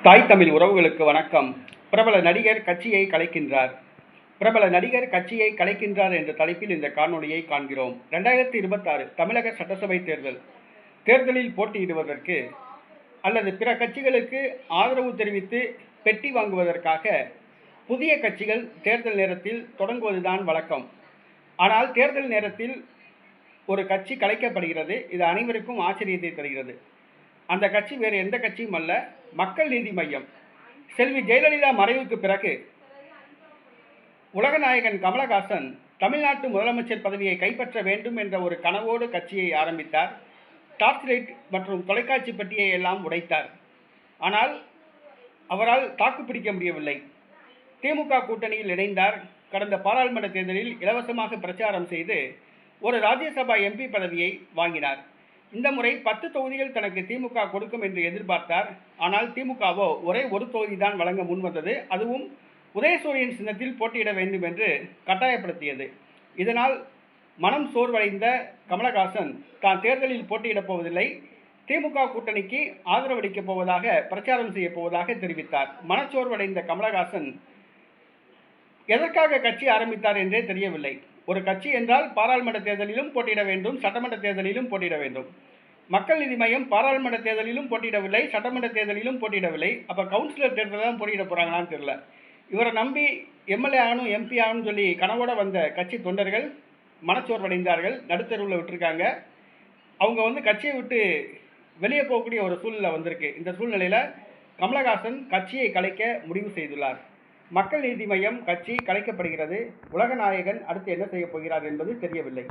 தாய் தமிழ் உறவுகளுக்கு வணக்கம். பிரபல நடிகர் கட்சியை கலைக்கின்றார். பிரபல நடிகர் கட்சியை கலைக்கின்றார் என்ற தலைப்பில் இந்த காணொளியை காண்கிறோம். 2026 தமிழக சட்டசபை தேர்தலில் போட்டியிடுவதற்கு அல்லது பிற கட்சிகளுக்கு ஆதரவு தெரிவித்து பெட்டி வாங்குவதற்காக புதிய கட்சிகள் தேர்தல் நேரத்தில் தொடங்குவதுதான் வழக்கம். ஆனால் தேர்தல் நேரத்தில் ஒரு கட்சி கலைக்கப்படுகிறது. இது அனைவருக்கும் ஆச்சரியத்தை தருகிறது. அந்த கட்சி வேறு எந்த கட்சியும் அல்ல, மக்கள் நீதி மய்யம். செல்வி ஜெயலலிதா மறைவுக்கு பிறகு உலகநாயகன் கமலஹாசன் தமிழ்நாட்டு முதலமைச்சர் பதவியை கைப்பற்ற வேண்டும் என்ற ஒரு கனவோடு கட்சியை ஆரம்பித்தார். டார்ச் லைட் மற்றும் தொலைக்காட்சி பெட்டியை எல்லாம் உடைத்தார். ஆனால் அவரால் தாக்குப்பிடிக்க முடியவில்லை. திமுக கூட்டணியில் இணைந்தார். கடந்த பாராளுமன்ற தேர்தலில் இலவசமாக பிரச்சாரம் செய்து ஒரு ராஜ்யசபா எம்பி பதவியை வாங்கினார். இந்த முறை 10 தொகுதிகள் தனக்கு திமுக கொடுக்கும் என்று எதிர்பார்த்தார். ஆனால் திமுகவோ ஒரே ஒரு தொகுதி தான் வழங்க முன்வந்தது. அதுவும் உதயசூரியன் சின்னத்தில் போட்டியிட வேண்டும் என்று கட்டாயப்படுத்தியது. இதனால் மனம் சோர்வடைந்த கமலஹாசன் தான் தேர்தலில் போட்டியிடப் போவதில்லை, திமுக கூட்டணிக்கு ஆதரவளிக்கப் போவதாக பிரச்சாரம் செய்யப் போவதாக தெரிவித்தார். மனச்சோர்வடைந்த கமலஹாசன் எதற்காக கட்சி ஆரம்பித்தார் என்றே தெரியவில்லை. ஒரு கட்சி என்றால் பாராளுமன்ற தேர்தலிலும் போட்டியிட வேண்டும், சட்டமன்ற தேர்தலிலும் போட்டியிட வேண்டும். மக்கள் நீதி மய்யம் பாராளுமன்ற தேர்தலிலும் போட்டியிடவில்லை, சட்டமன்ற தேர்தலிலும் போட்டியிடவில்லை. அப்போ கவுன்சிலர் தேர்தலில் தான் போட்டியிட போகிறாங்களான்னு தெரியல. இவரை நம்பி எம்எல்ஏ ஆகணும், எம்பி ஆகணும்னு சொல்லி கனவோட வந்த கட்சி தொண்டர்கள் மனச்சோர்வடைந்தார்கள். நடுத்தருவில் விட்டுருக்காங்க. அவங்க கட்சியை விட்டு வெளியே போகக்கூடிய ஒரு சூழ்நிலை வந்திருக்கு. இந்த சூழ்நிலையில் கமலஹாசன் கட்சியை கலைக்க முடிவு செய்துள்ளார். மக்கள் நீதி மய்யம் கட்சி கலைக்கப்படுகிறது. உலகநாயகன் அடுத்து என்ன செய்ய போகிறார் என்பது தெரியவில்லை.